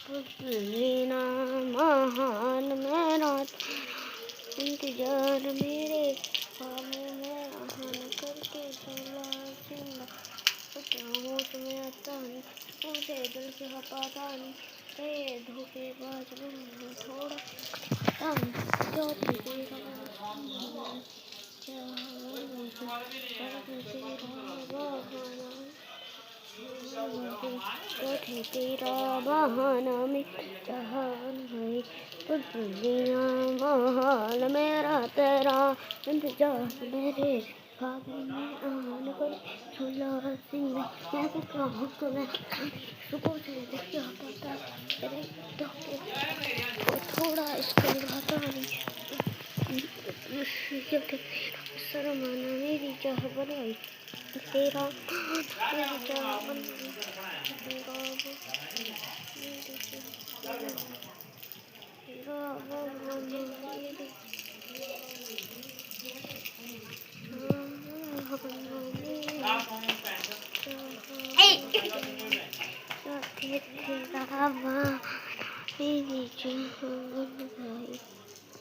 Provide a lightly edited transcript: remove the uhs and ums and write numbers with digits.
जीना महान मेरा इंतजार मेरे ख्वाबों में आहन करके चला जिंदा बताऊँ तुम्हें आता नहीं मुझे दिल से पता नहीं ये धोखेबाज बनना थोड़ा जो तेरा तेरा बहाना में जहान है पर दुनिया महाल मेरा तेरा इंतजार मेरे ख्वाबों में आन कर झूला सिंह मैं कहूँ तुम्हें सुकून से देखा पता तेरे थोड़ा इसको घाटा नहीं शर्माना मेरी चाह बनाई तेरा मेरी चाह बनाई तेरा मेरी चाह बनाई